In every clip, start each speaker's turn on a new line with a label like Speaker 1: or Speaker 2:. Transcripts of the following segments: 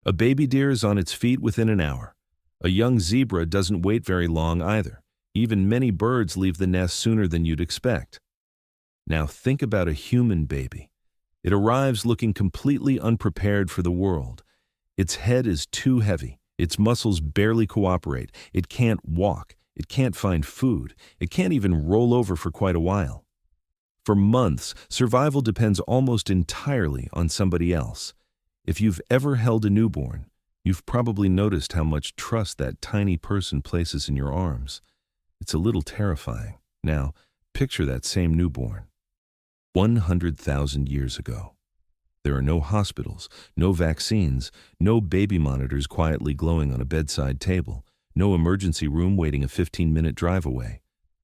Speaker 1: A baby deer is on its feet within an hour. A young zebra doesn't wait very long either. Even many birds leave the nest sooner than you'd expect. Now think about a human baby. It arrives looking completely unprepared for the world. Its head is too heavy. Its muscles barely cooperate. It can't walk. It can't find food. It can't even roll over for quite a while. For months, survival depends almost entirely on somebody else. If you've ever held a newborn, you've probably noticed how much trust that tiny person places in your arms. It's a little terrifying. Now, picture that same newborn. 100,000 years ago. There are no hospitals, no vaccines, no baby monitors quietly glowing on a bedside table, no emergency room waiting a 15-minute drive away.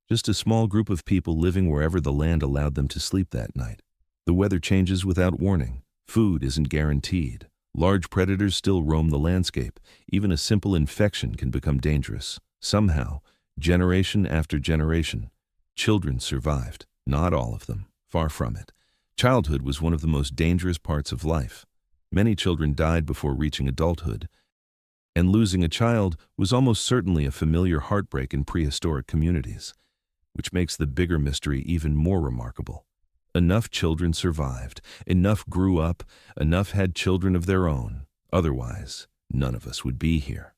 Speaker 1: Just a small group of people living wherever the land allowed them to sleep that night. The weather changes without warning. Food isn't guaranteed. Large predators still roam the landscape. Even a simple infection can become dangerous. Somehow, generation after generation, children survived. Not all of them. Far from it. Childhood was one of the most dangerous parts of life. Many children died before reaching adulthood, and losing a child was almost certainly a familiar heartbreak in prehistoric communities, which makes the bigger mystery even more remarkable. Enough children survived, enough grew up, enough had children of their own. Otherwise, none of us would be here.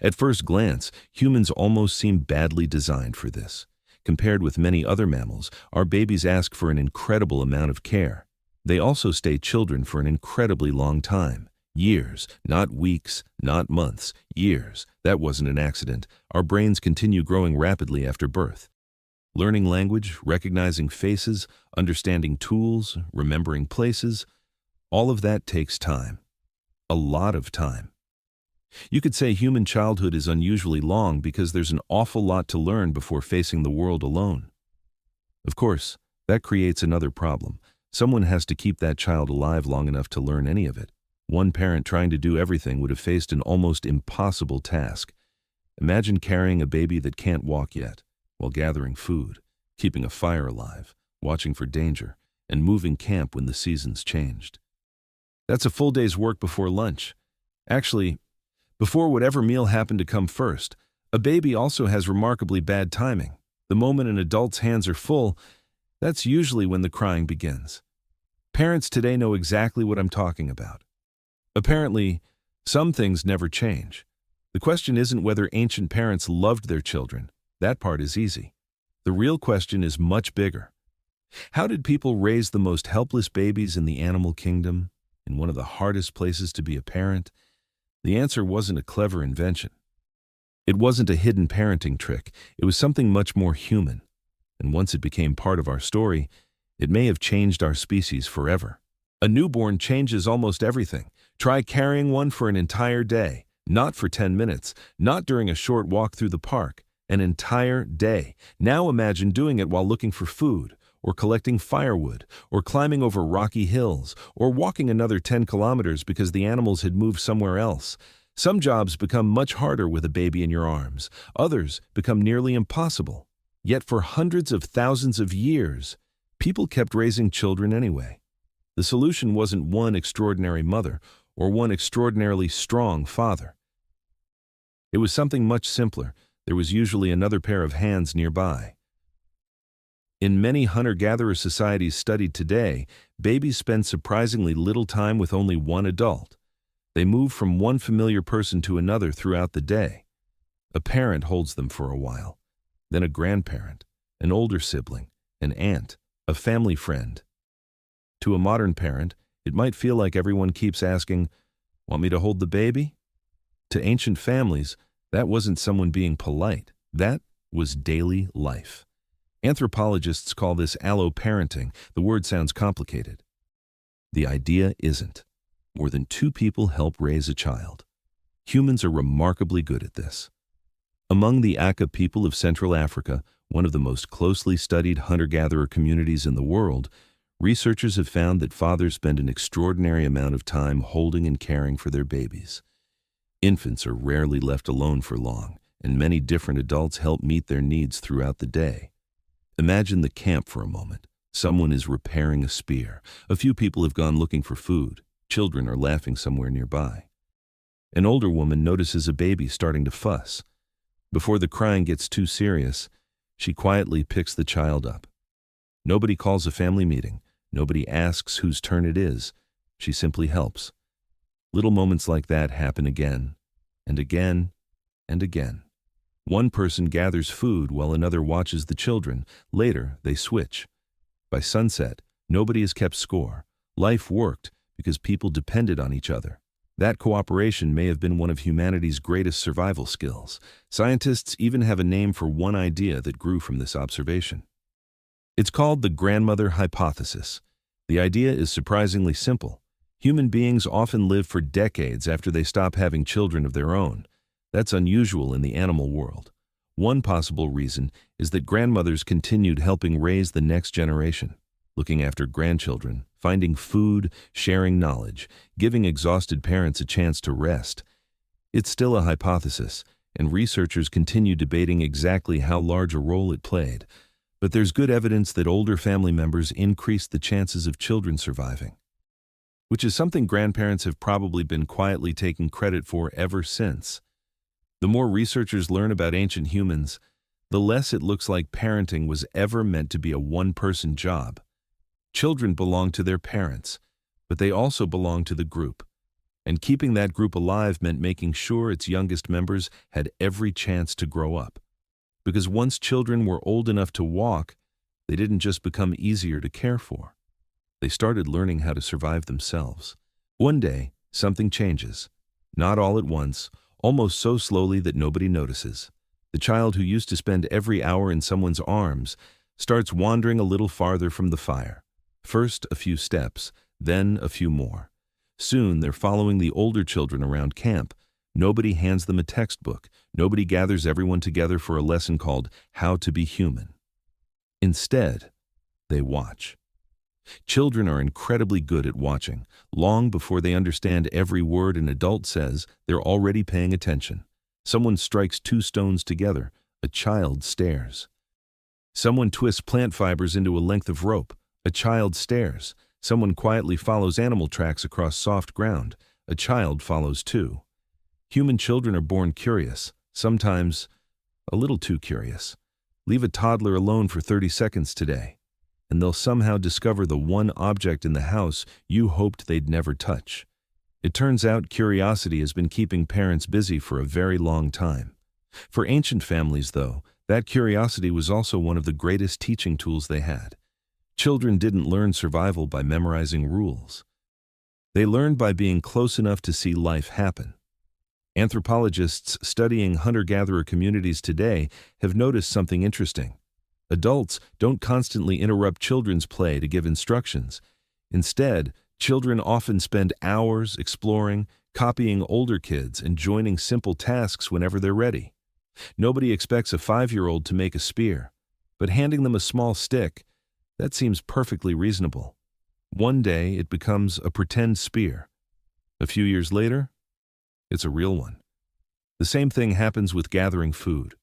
Speaker 1: At first glance, humans almost seem badly designed for this. Compared with many other mammals, our babies ask for an incredible amount of care. They also stay children for an incredibly long time. Years, not weeks, not months, years. That wasn't an accident. Our brains continue growing rapidly after birth. Learning language, recognizing faces, understanding tools, remembering places, all of that takes time. A lot of time. You could say human childhood is unusually long because there's an awful lot to learn before facing the world alone. Of course, that creates another problem. Someone has to keep that child alive long enough to learn any of it. One parent trying to do everything would have faced an almost impossible task. Imagine carrying a baby that can't walk yet, while gathering food, keeping a fire alive, watching for danger, and moving camp when the seasons changed. That's a full day's work before lunch. Actually, before whatever meal happened to come first, a baby also has remarkably bad timing. The moment an adult's hands are full, that's usually when the crying begins. Parents today know exactly what I'm talking about. Apparently, some things never change. The question isn't whether ancient parents loved their children. That part is easy. The real question is much bigger. How did people raise the most helpless babies in the animal kingdom, in one of the hardest places to be a parent? The answer wasn't a clever invention. It wasn't a hidden parenting trick. It was something much more human. And once it became part of our story, it may have changed our species forever. A newborn changes almost everything. Try carrying one for an entire day, not for 10 minutes, not during a short walk through the park, an entire day. Now imagine doing it while looking for food, or collecting firewood, or climbing over rocky hills, or walking another 10 kilometers because the animals had moved somewhere else. Some jobs become much harder with a baby in your arms. Others become nearly impossible. Yet for hundreds of thousands of years, people kept raising children anyway. The solution wasn't one extraordinary mother or one extraordinarily strong father. It was something much simpler. There was usually another pair of hands nearby. In many hunter-gatherer societies studied today, babies spend surprisingly little time with only one adult. They move from one familiar person to another throughout the day. A parent holds them for a while, then a grandparent, an older sibling, an aunt, a family friend. To a modern parent, it might feel like everyone keeps asking, "Want me to hold the baby?" To ancient families, that wasn't someone being polite. That was daily life. Anthropologists call this alloparenting. The word sounds complicated. The idea isn't. More than two people help raise a child. Humans are remarkably good at this. Among the Aka people of Central Africa, one of the most closely studied hunter-gatherer communities in the world, researchers have found that fathers spend an extraordinary amount of time holding and caring for their babies. Infants are rarely left alone for long, and many different adults help meet their needs throughout the day. Imagine the camp for a moment. Someone is repairing a spear. A few people have gone looking for food. Children are laughing somewhere nearby. An older woman notices a baby starting to fuss. Before the crying gets too serious, she quietly picks the child up. Nobody calls a family meeting. Nobody asks whose turn it is. She simply helps. Little moments like that happen again, and again, and again. One person gathers food while another watches the children. Later, they switch. By sunset, nobody has kept score. Life worked because people depended on each other. That cooperation may have been one of humanity's greatest survival skills. Scientists even have a name for one idea that grew from this observation. It's called the grandmother hypothesis. The idea is surprisingly simple. Human beings often live for decades after they stop having children of their own. That's unusual in the animal world. One possible reason is that grandmothers continued helping raise the next generation, looking after grandchildren, finding food, sharing knowledge, giving exhausted parents a chance to rest. It's still a hypothesis, and researchers continue debating exactly how large a role it played. But there's good evidence that older family members increased the chances of children surviving, which is something grandparents have probably been quietly taking credit for ever since. The more researchers learn about ancient humans, the less it looks like parenting was ever meant to be a one-person job. Children belong to their parents, but they also belong to the group. And keeping that group alive meant making sure its youngest members had every chance to grow up. Because once children were old enough to walk, they didn't just become easier to care for. They started learning how to survive themselves. One day, something changes. Not all at once, almost so slowly that nobody notices. The child who used to spend every hour in someone's arms starts wandering a little farther from the fire. First a few steps, then a few more. Soon they're following the older children around camp. Nobody hands them a textbook. Nobody gathers everyone together for a lesson called How to Be Human. Instead, they watch. Children are incredibly good at watching. Long before they understand every word an adult says, they're already paying attention. Someone strikes two stones together. A child stares. Someone twists plant fibers into a length of rope. A child stares. Someone quietly follows animal tracks across soft ground. A child follows too. Human children are born curious, sometimes a little too curious. Leave a toddler alone for 30 seconds today, and they'll somehow discover the one object in the house you hoped they'd never touch. It turns out curiosity has been keeping parents busy for a very long time. For ancient families, though, that curiosity was also one of the greatest teaching tools they had. Children didn't learn survival by memorizing rules. They learned by being close enough to see life happen. Anthropologists studying hunter-gatherer communities today have noticed something interesting. Adults don't constantly interrupt children's play to give instructions. Instead, children often spend hours exploring, copying older kids, and joining simple tasks whenever they're ready. Nobody expects a 5-year-old to make a spear, but handing them a small stick, that seems perfectly reasonable. One day, it becomes a pretend spear. A few years later, it's a real one. The same thing happens with gathering food.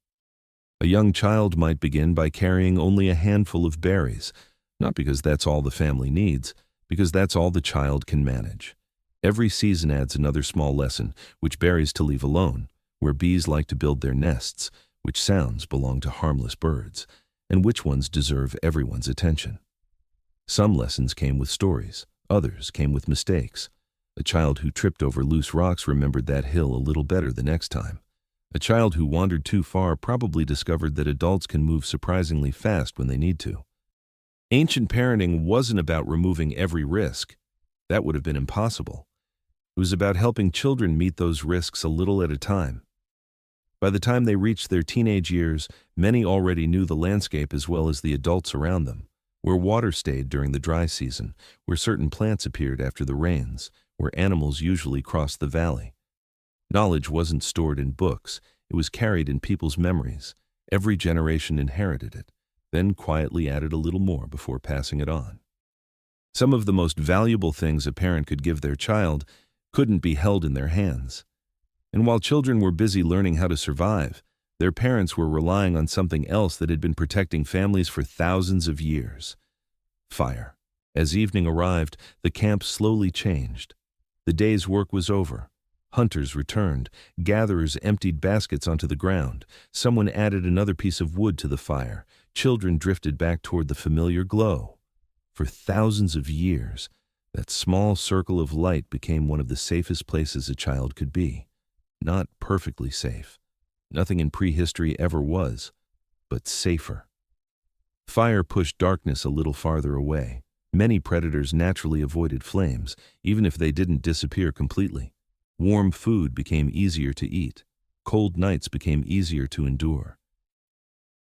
Speaker 1: A young child might begin by carrying only a handful of berries, not because that's all the family needs, because that's all the child can manage. Every season adds another small lesson, which berries to leave alone, where bees like to build their nests, which sounds belong to harmless birds, and which ones deserve everyone's attention. Some lessons came with stories, others came with mistakes. A child who tripped over loose rocks remembered that hill a little better the next time. A child who wandered too far probably discovered that adults can move surprisingly fast when they need to. Ancient parenting wasn't about removing every risk. That would have been impossible. It was about helping children meet those risks a little at a time. By the time they reached their teenage years, many already knew the landscape as well as the adults around them, where water stayed during the dry season, where certain plants appeared after the rains, where animals usually crossed the valley. Knowledge wasn't stored in books, it was carried in people's memories. Every generation inherited it, then quietly added a little more before passing it on. Some of the most valuable things a parent could give their child couldn't be held in their hands. And while children were busy learning how to survive, their parents were relying on something else that had been protecting families for thousands of years: fire. As evening arrived, the camp slowly changed. The day's work was over. Hunters returned. Gatherers emptied baskets onto the ground. Someone added another piece of wood to the fire. Children drifted back toward the familiar glow. For thousands of years, that small circle of light became one of the safest places a child could be. Not perfectly safe. Nothing in prehistory ever was, but safer. Fire pushed darkness a little farther away. Many predators naturally avoided flames, even if they didn't disappear completely. Warm food became easier to eat. Cold nights became easier to endure.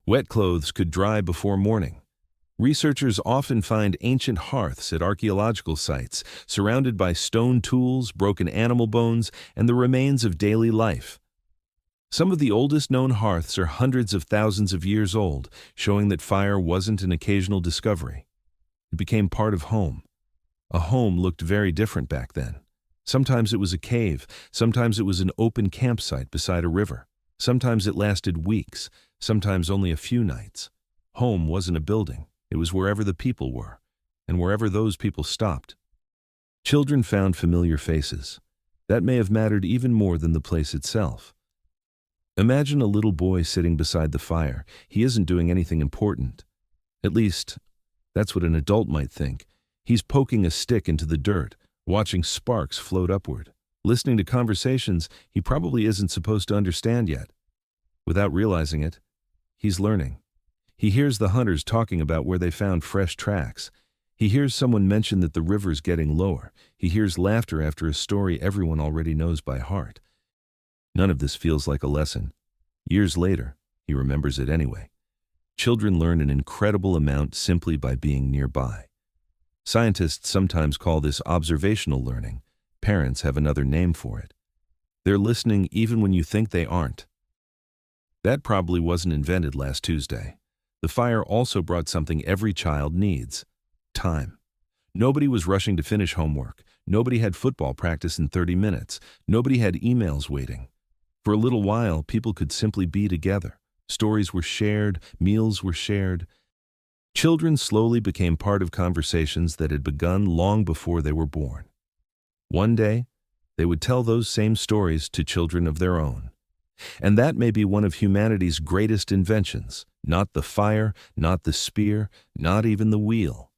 Speaker 1: Wet clothes could dry before morning. Researchers often find ancient hearths at archaeological sites, surrounded by stone tools, broken animal bones, and the remains of daily life. Some of the oldest known hearths are hundreds of thousands of years old, showing that fire wasn't an occasional discovery. It became part of home. A home looked very different back then. Sometimes it was a cave, sometimes it was an open campsite beside a river. Sometimes it lasted weeks, sometimes only a few nights. Home wasn't a building. It was wherever the people were, and wherever those people stopped. Children found familiar faces. That may have mattered even more than the place itself. Imagine a little boy sitting beside the fire. He isn't doing anything important. At least, that's what an adult might think. He's poking a stick into the dirt, watching sparks float upward, listening to conversations he probably isn't supposed to understand yet. Without realizing it, he's learning. He hears the hunters talking about where they found fresh tracks. He hears someone mention that the river's getting lower. He hears laughter after a story everyone already knows by heart. None of this feels like a lesson. Years later, he remembers it anyway. Children learn an incredible amount simply by being nearby. Scientists sometimes call this observational learning. Parents have another name for it. They're listening even when you think they aren't. That probably wasn't invented last Tuesday. The fire also brought something every child needs: time. Nobody was rushing to finish homework. Nobody had football practice in 30 minutes. Nobody had emails waiting. For a little while, people could simply be together. Stories were shared, meals were shared. Children slowly became part of conversations that had begun long before they were born. One day, they would tell those same stories to children of their own. And that may be one of humanity's greatest inventions. Not the fire, not the spear, not even the wheel.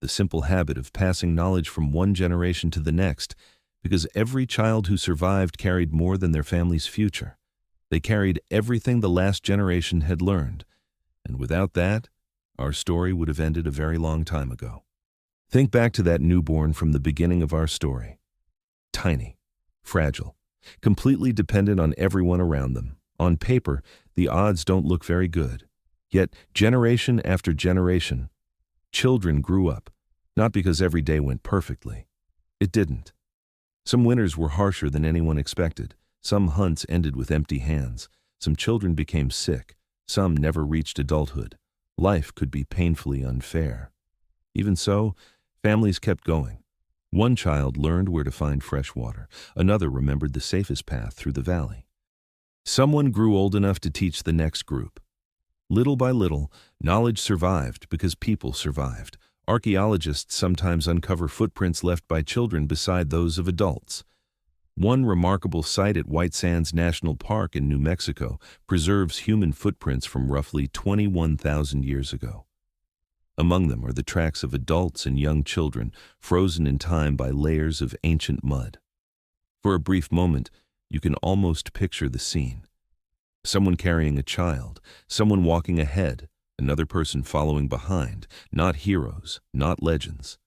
Speaker 1: The simple habit of passing knowledge from one generation to the next, because every child who survived carried more than their family's future. They carried everything the last generation had learned. And without that, our story would have ended a very long time ago. Think back to that newborn from the beginning of our story. Tiny, fragile, completely dependent on everyone around them. On paper, the odds don't look very good. Yet, generation after generation, children grew up, not because every day went perfectly. It didn't. Some winters were harsher than anyone expected. Some hunts ended with empty hands. Some children became sick. Some never reached adulthood. Life could be painfully unfair. Even so, families kept going. One child learned where to find fresh water. Another remembered the safest path through the valley. Someone grew old enough to teach the next group. Little by little, knowledge survived because people survived. Archaeologists sometimes uncover footprints left by children beside those of adults. One remarkable site at White Sands National Park in New Mexico preserves human footprints from roughly 21,000 years ago. Among them are the tracks of adults and young children, frozen in time by layers of ancient mud. For a brief moment, you can almost picture the scene. Someone carrying a child, someone walking ahead, another person following behind, not heroes, not legends.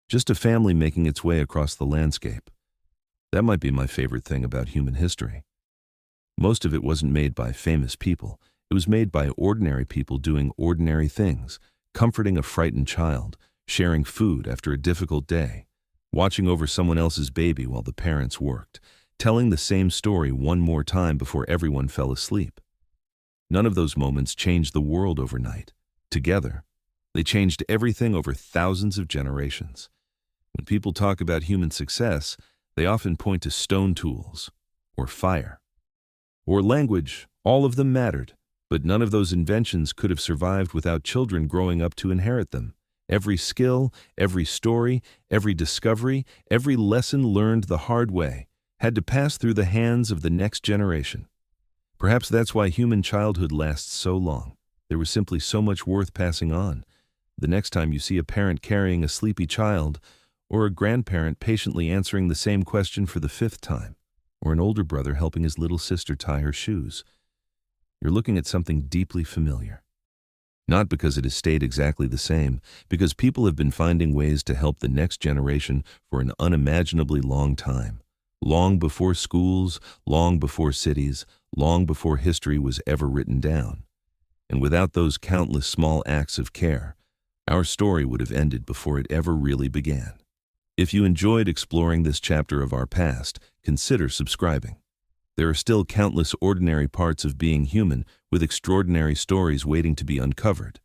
Speaker 1: Just a family making its way across the landscape. That might be my favorite thing about human history. Most of it wasn't made by famous people. It was made by ordinary people doing ordinary things, comforting a frightened child, sharing food after a difficult day, watching over someone else's baby while the parents worked, telling the same story one more time before everyone fell asleep. None of those moments changed the world overnight. Together, they changed everything over thousands of generations. When people talk about human success, they often point to stone tools, or fire, or language. All of them mattered, but none of those inventions could have survived without children growing up to inherit them. Every skill, every story, every discovery, every lesson learned the hard way had to pass through the hands of the next generation. Perhaps that's why human childhood lasts so long. There was simply so much worth passing on. The next time you see a parent carrying a sleepy child, or a grandparent patiently answering the same question for the 5th time, or an older brother helping his little sister tie her shoes, you're looking at something deeply familiar. Not because it has stayed exactly the same, because people have been finding ways to help the next generation for an unimaginably long time. Long before schools, long before cities, long before history was ever written down. And without those countless small acts of care, our story would have ended before it ever really began. If you enjoyed exploring this chapter of our past, consider subscribing. There are still countless ordinary parts of being human with extraordinary stories waiting to be uncovered.